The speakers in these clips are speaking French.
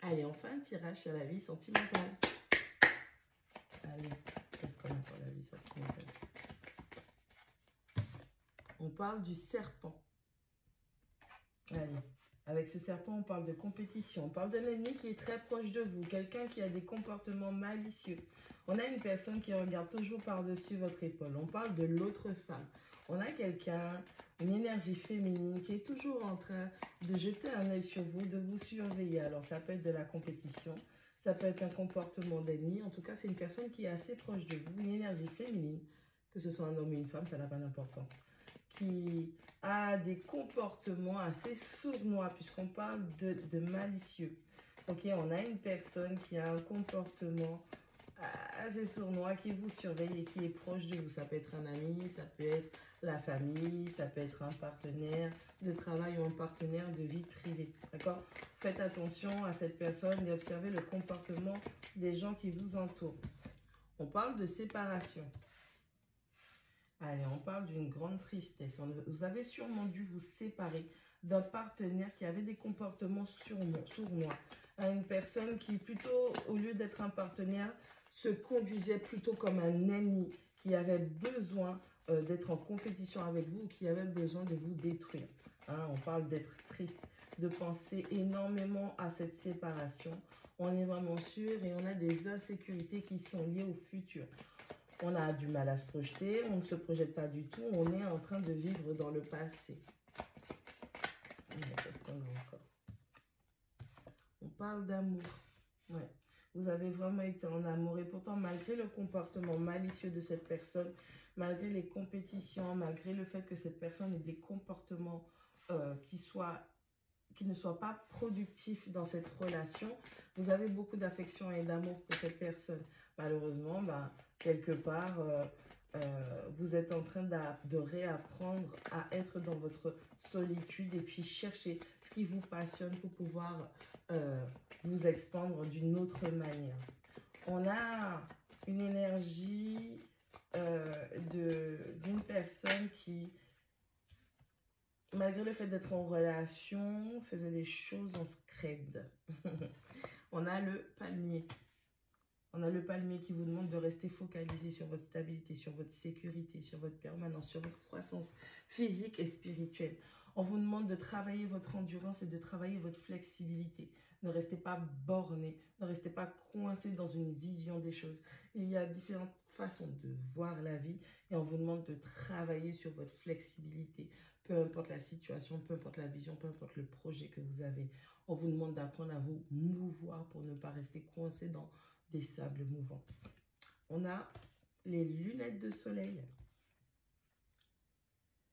Allez, on fait un tirage sur la vie sentimentale. Allez, qu'est-ce qu'on a pour la vie sentimentale? On parle du serpent. Allez, avec ce serpent, on parle de compétition. On parle d'un ennemi qui est très proche de vous, quelqu'un qui a des comportements malicieux. On a une personne qui regarde toujours par-dessus votre épaule. On parle de l'autre femme. On a quelqu'un, une énergie féminine qui est toujours en train de jeter un œil sur vous, de vous surveiller. Alors, ça peut être de la compétition, ça peut être un comportement d'ennemi. En tout cas, c'est une personne qui est assez proche de vous, une énergie féminine, que ce soit un homme ou une femme, ça n'a pas d'importance, qui a des comportements assez sournois, puisqu'on parle de malicieux. Ok, on a une personne qui a un comportement assez sournois, qui vous surveille et qui est proche de vous. Ça peut être un ami, ça peut être la famille, ça peut être un partenaire de travail ou un partenaire de vie privée. D'accord? Faites attention à cette personne et observez le comportement des gens qui vous entourent. On parle de séparation. Allez, on parle d'une grande tristesse. Vous avez sûrement dû vous séparer d'un partenaire qui avait des comportements sournois. Une personne qui, plutôt, au lieu d'être un partenaire, se conduisait plutôt comme un ennemi, qui avait besoin d'être en compétition avec vous, qui avait besoin de vous détruire. Hein, on parle d'être triste, de penser énormément à cette séparation. On est vraiment sûr et on a des insécurités qui sont liées au futur. On a du mal à se projeter, on ne se projette pas du tout, on est en train de vivre dans le passé. Qu'est-ce qu'on a encore? On parle d'amour. Ouais. Vous avez vraiment été en amour et pourtant, malgré le comportement malicieux de cette personne, malgré les compétitions, malgré le fait que cette personne ait des comportements qui ne soient pas productifs dans cette relation, vous avez beaucoup d'affection et d'amour pour cette personne. Malheureusement, quelque part, vous êtes en train de réapprendre à être dans votre solitude et puis chercher ce qui vous passionne pour pouvoir vous expandre d'une autre manière. On a une énergie d'une personne qui, malgré le fait d'être en relation, faisait des choses en scred. On a le palmier. On a le palmier qui vous demande de rester focalisé sur votre stabilité, sur votre sécurité, sur votre permanence, sur votre croissance physique et spirituelle. On vous demande de travailler votre endurance et de travailler votre flexibilité. Ne restez pas borné, ne restez pas coincé dans une vision des choses. Il y a différentes façons de voir la vie et on vous demande de travailler sur votre flexibilité. Peu importe la situation, peu importe la vision, peu importe le projet que vous avez. On vous demande d'apprendre à vous mouvoir pour ne pas rester coincé dans des sables mouvants. On a les lunettes de soleil.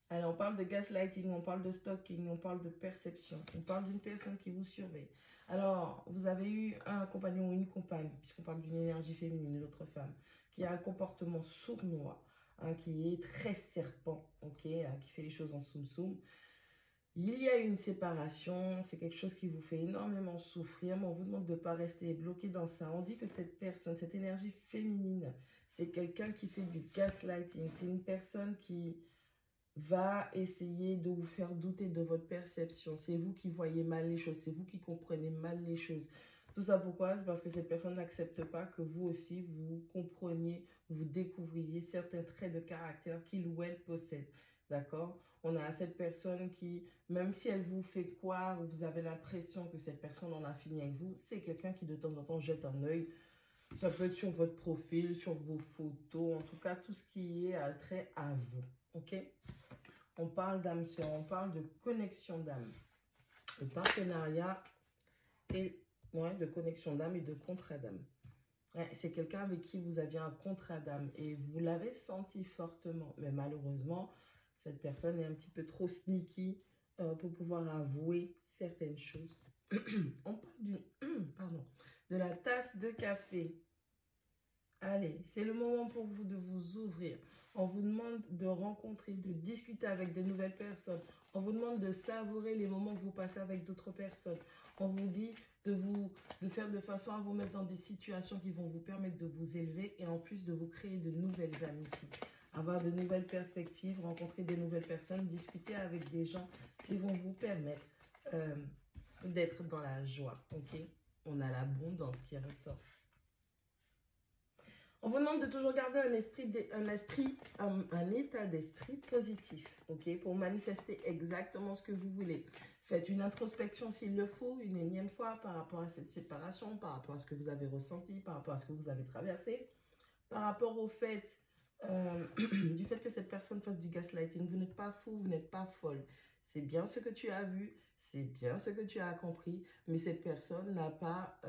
Alors, on parle de gaslighting, on parle de stalking, on parle de perception, on parle d'une personne qui vous surveille. Alors, vous avez eu un compagnon ou une compagne, puisqu'on parle d'une énergie féminine, l'autre femme, qui a un comportement sournois, qui est très serpent, qui fait les choses en soum-soum. Il y a une séparation, c'est quelque chose qui vous fait énormément souffrir, mais on vous demande de ne pas rester bloqué dans ça. On dit que cette personne, cette énergie féminine, c'est quelqu'un qui fait du gaslighting. C'est une personne qui va essayer de vous faire douter de votre perception. C'est vous qui voyez mal les choses, c'est vous qui comprenez mal les choses. Tout ça pourquoi? C'est parce que cette personne n'accepte pas que vous aussi, vous compreniez, vous découvriez certains traits de caractère qu'il ou elle possède. D'accord? On a cette personne qui, même si elle vous fait croire, vous avez l'impression que cette personne en a fini avec vous, c'est quelqu'un qui de temps en temps jette un œil. Ça peut être sur votre profil, sur vos photos, en tout cas tout ce qui est trait à vous. Ok? On parle d'âme sœur, on parle de connexion d'âme, de partenariat et de connexion d'âme et de contrat d'âme. Ouais, c'est quelqu'un avec qui vous aviez un contrat d'âme et vous l'avez senti fortement. Mais malheureusement, cette personne est un petit peu trop sneaky pour pouvoir avouer certaines choses. On parle de la tasse de café. Allez, c'est le moment pour vous de vous ouvrir. On vous demande de rencontrer, de discuter avec de nouvelles personnes. On vous demande de savourer les moments que vous passez avec d'autres personnes. On vous dit de faire de façon à vous mettre dans des situations qui vont vous permettre de vous élever et en plus de vous créer de nouvelles amitiés. Avoir de nouvelles perspectives, rencontrer de nouvelles personnes, discuter avec des gens qui vont vous permettre d'être dans la joie. Ok? on a l'abondance qui ressort. On vous demande de toujours garder un état d'esprit positif, ok, pour manifester exactement ce que vous voulez. Faites une introspection s'il le faut, une énième fois par rapport à cette séparation, par rapport à ce que vous avez ressenti, par rapport à ce que vous avez traversé, par rapport au fait du fait que cette personne fasse du gaslighting. Vous n'êtes pas fou, vous n'êtes pas folle. C'est bien ce que tu as vu, c'est bien ce que tu as compris, mais cette personne n'a pas,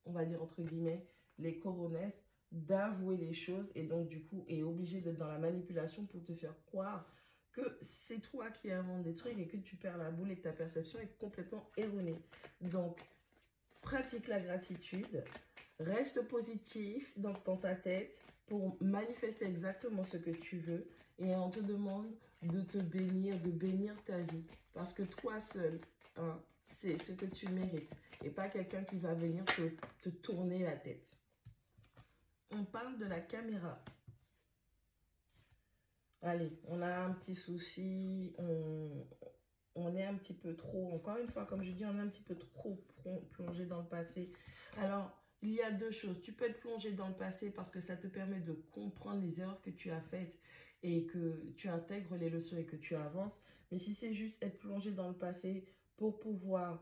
on va dire entre guillemets, les coronesses d'avouer les choses et donc du coup est obligée d'être dans la manipulation pour te faire croire que c'est toi qui inventes des trucs et que tu perds la boule et que ta perception est complètement erronée. Donc, pratique la gratitude, reste positif dans ta tête pour manifester exactement ce que tu veux et on te demande de te bénir, de bénir ta vie parce que toi seul, hein, c'est ce que tu mérites et pas quelqu'un qui va venir te tourner la tête. On parle de la caméra. Allez, on a un petit souci, on est un petit peu trop, encore une fois, comme je dis, on est un petit peu trop plongé dans le passé. Alors, il y a deux choses. Tu peux être plongé dans le passé parce que ça te permet de comprendre les erreurs que tu as faites et que tu intègres les leçons et que tu avances. Mais si c'est juste être plongé dans le passé pour pouvoir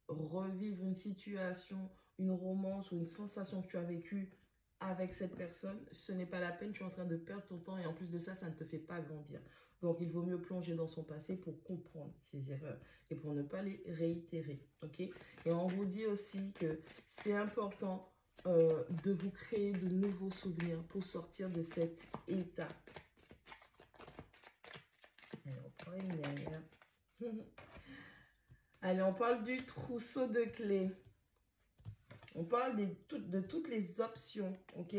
revivre une situation, une romance ou une sensation que tu as vécue avec cette personne, ce n'est pas la peine, tu es en train de perdre ton temps et en plus de ça, ça ne te fait pas grandir. Donc, il vaut mieux plonger dans son passé pour comprendre ses erreurs et pour ne pas les réitérer, ok? Et on vous dit aussi que c'est important de vous créer de nouveaux souvenirs pour sortir de cet état. Allez, on prend une air. Allez, on parle du trousseau de clés. On parle de toutes les options, ok?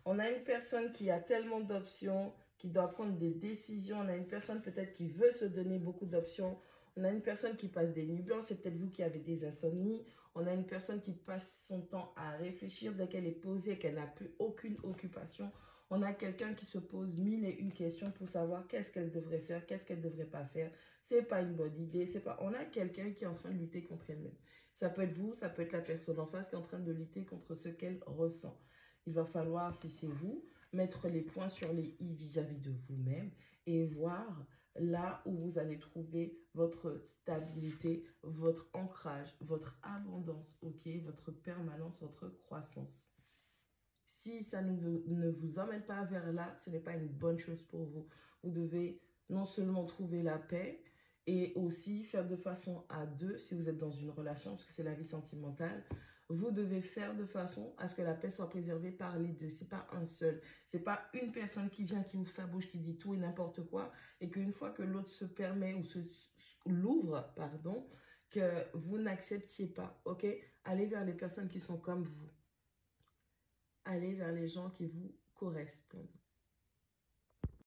On a une personne qui a tellement d'options, qui doit prendre des décisions. On a une personne peut-être qui veut se donner beaucoup d'options. On a une personne qui passe des nuits blanches. C'est peut-être vous qui avez des insomnies. On a une personne qui passe son temps à réfléchir dès qu'elle est posée, qu'elle n'a plus aucune occupation. On a quelqu'un qui se pose mille et une questions pour savoir qu'est-ce qu'elle devrait faire, qu'est-ce qu'elle ne devrait pas faire. C'est pas une bonne idée. On a quelqu'un qui est en train de lutter contre elle-même. Ça peut être vous, ça peut être la personne en face qui est en train de lutter contre ce qu'elle ressent. Il va falloir, si c'est vous, mettre les points sur les i vis-à-vis de vous-même et voir là où vous allez trouver votre stabilité, votre ancrage, votre abondance, ok, votre permanence, votre croissance. Si ça ne vous emmène pas vers là, ce n'est pas une bonne chose pour vous. Vous devez non seulement trouver la paix, et aussi faire de façon à deux, si vous êtes dans une relation, parce que c'est la vie sentimentale, vous devez faire de façon à ce que la paix soit préservée par les deux. C'est pas un seul. C'est pas une personne qui vient, qui ouvre sa bouche, qui dit tout et n'importe quoi, et qu'une fois que l'autre se permet ou l'ouvre, pardon, que vous n'acceptiez pas, ok? Allez vers les personnes qui sont comme vous. Allez vers les gens qui vous correspondent.